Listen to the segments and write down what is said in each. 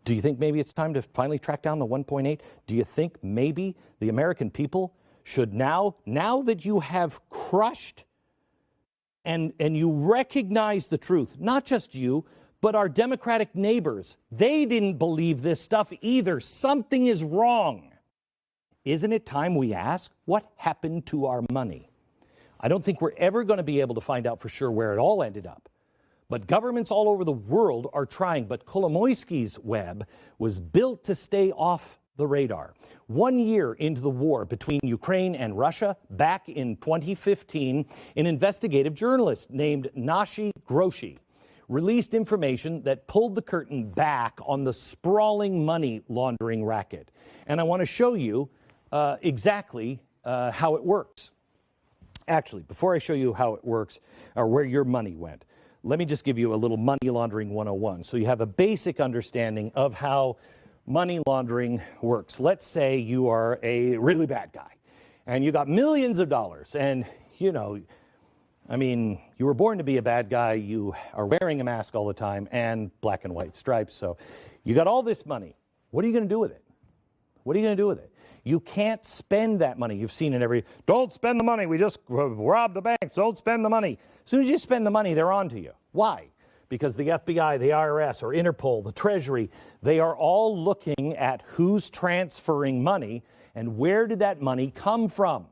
Do you think maybe it's time to finally track down the 1.8? Do you think maybe the American people should now that you have crushed and you recognize the truth, not just you, but our Democratic neighbors, they didn't believe this stuff either. Something is wrong. Isn't it time we ask what happened to our money? I don't think we're ever going to be able to find out for sure where it all ended up. But governments all over the world are trying. But Kolomoisky's web was built to stay off the radar. 1 year into the war between Ukraine and Russia, back in 2015, an investigative journalist named Nashi Groshi released information that pulled the curtain back on the sprawling money laundering racket. And I want to show you exactly how it works. Actually, before I show you how it works or where your money went, let me just give you a little money laundering 101 so you have a basic understanding of how money laundering works. Let's say you are a really bad guy and you got millions of dollars and, you were born to be a bad guy. You are wearing a mask all the time and black and white stripes. So you got all this money. What are you going to do with it? What are you going to do with it? You can't spend that money. You've seen it don't spend the money. We just robbed the banks. Don't spend the money. As soon as you spend the money, they're on to you. Why? Because the FBI, the IRS, or Interpol, the Treasury, they are all looking at who's transferring money and where did that money come from.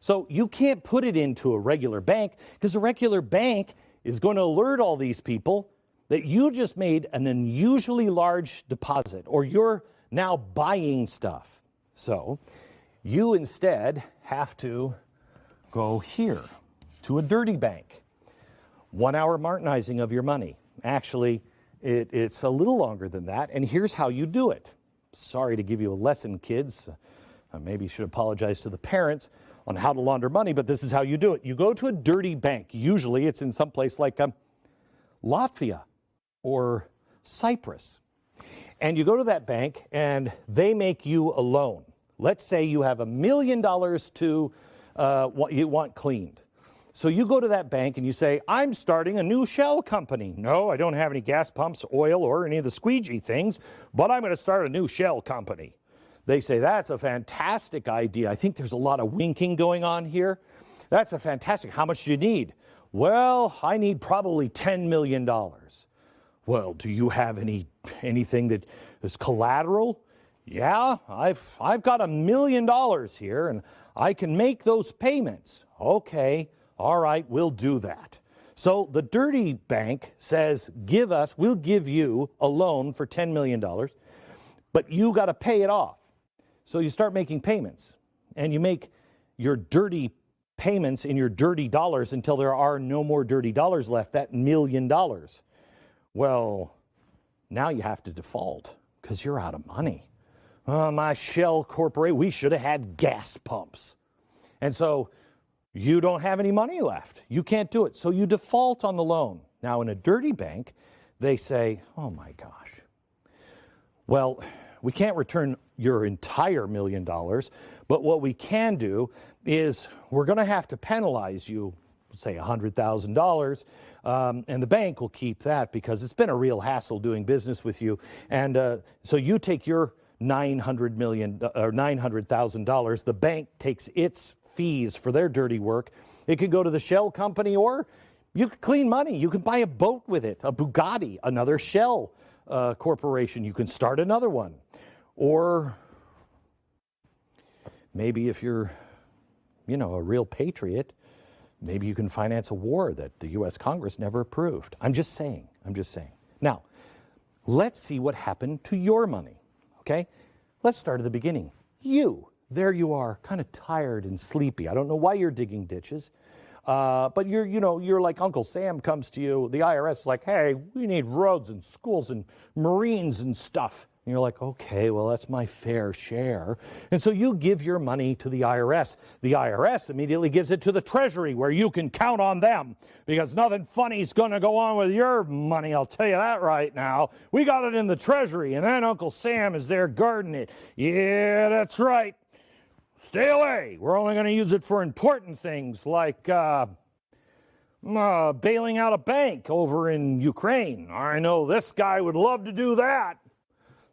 So you can't put it into a regular bank because a regular bank is going to alert all these people that you just made an unusually large deposit or you're now buying stuff. So you instead have to go here to a dirty bank. 1 hour Martinizing of your money. Actually, it's a little longer than that. And here's how you do it. Sorry to give you a lesson, kids. I maybe should apologize to the parents on how to launder money, but this is how you do it. You go to a dirty bank. Usually it's in some place like Latvia or Cyprus. And you go to that bank and they make you a loan. Let's say you have $1 million to what you want cleaned. So you go to that bank and you say, I'm starting a new shell company. No, I don't have any gas pumps, oil, or any of the squeegee things, but I'm going to start a new shell company. They say, that's a fantastic idea. I think there's a lot of winking going on here. That's a fantastic. How much do you need? Well, I need probably $10 million. Well, do you have anything that is collateral? Yeah, I've got $1 million here and I can make those payments. Okay, all right, we'll do that. So the dirty bank says, we'll give you a loan for $10 million, but you got to pay it off. So you start making payments and you make your dirty payments in your dirty dollars until there are no more dirty dollars left, that $1 million. Well, now you have to default because you're out of money. My shell corporation, we should have had gas pumps. And so you don't have any money left. You can't do it. So you default on the loan. Now, in a dirty bank, they say, oh, my gosh. Well, we can't return your entire $1 million, but what we can do is we're going to have to penalize you, say $100,000, and the bank will keep that because it's been a real hassle doing business with you. And so you take your $900,000. The bank takes its fees for their dirty work. It could go to the shell company, or you could clean money. You can buy a boat with it, a Bugatti, another shell corporation. You can start another one. Or maybe if you're, a real patriot, maybe you can finance a war that the U.S. Congress never approved. I'm just saying. Now, let's see what happened to your money. Okay, let's start at the beginning. There you are, kind of tired and sleepy. I don't know why you're digging ditches, but you're like Uncle Sam comes to you. The IRS is like, hey, we need roads and schools and Marines and stuff. And you're like, okay, well, that's my fair share. And so you give your money to the IRS. The IRS immediately gives it to the Treasury, where you can count on them because nothing funny's going to go on with your money. I'll tell you that right now. We got it in the Treasury, and then Uncle Sam is there guarding it. Yeah, that's right. Stay away. We're only going to use it for important things like bailing out a bank over in Ukraine. I know this guy would love to do that.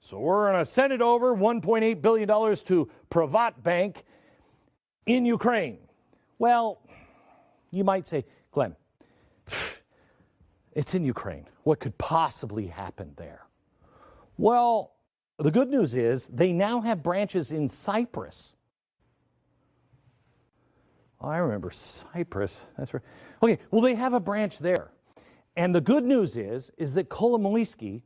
So we're going to send it over, $1.8 billion to Privatbank in Ukraine. Well, you might say, Glenn, it's in Ukraine. What could possibly happen there? Well, the good news is they now have branches in Cyprus. Oh, I remember Cyprus. That's right. Okay, well, they have a branch there. And the good news is that Kolomoisky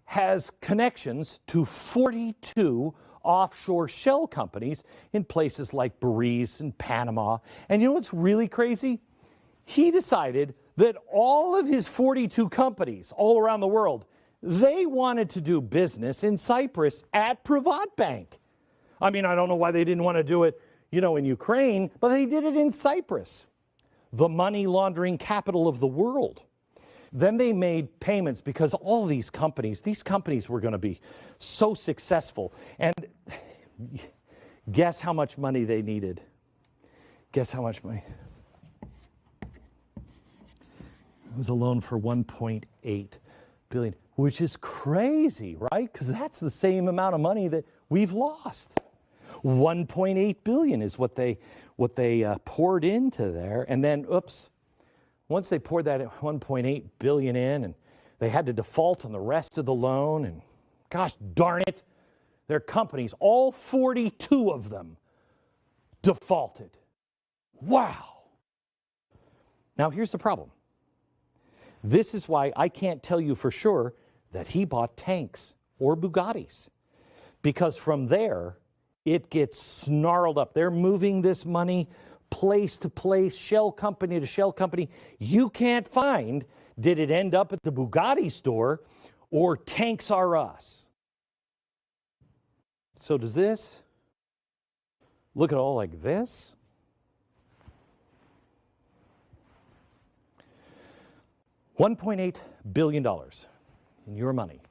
has connections to 42 offshore shell companies in places like Belize and Panama. And you know what's really crazy? He decided that all of his 42 companies all around the world, they wanted to do business in Cyprus at Privatbank. I mean, I don't know why they didn't want to do it, in Ukraine, but they did it in Cyprus, the money laundering capital of the world. Then they made payments because all these companies were going to be so successful. And guess how much money they needed? Guess how much money? It was a loan for $1.8 billion, which is crazy, right? Because that's the same amount of money that we've lost. $1.8 billion is what they poured into there. And then, once they poured that $1.8 billion in, and they had to default on the rest of the loan, and gosh darn it, their companies, all 42 of them, defaulted. Wow. Now, here's the problem. This is why I can't tell you for sure that he bought tanks or Bugattis, because from there, it gets snarled up. They're moving this money place to place, shell company to shell company. You can't find, did it end up at the Bugatti store or Tanks R Us? So does this look at all like this? $1.8 billion in your money.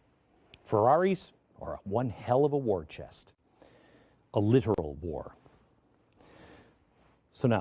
Ferraris are one hell of a war chest. A literal war. So now,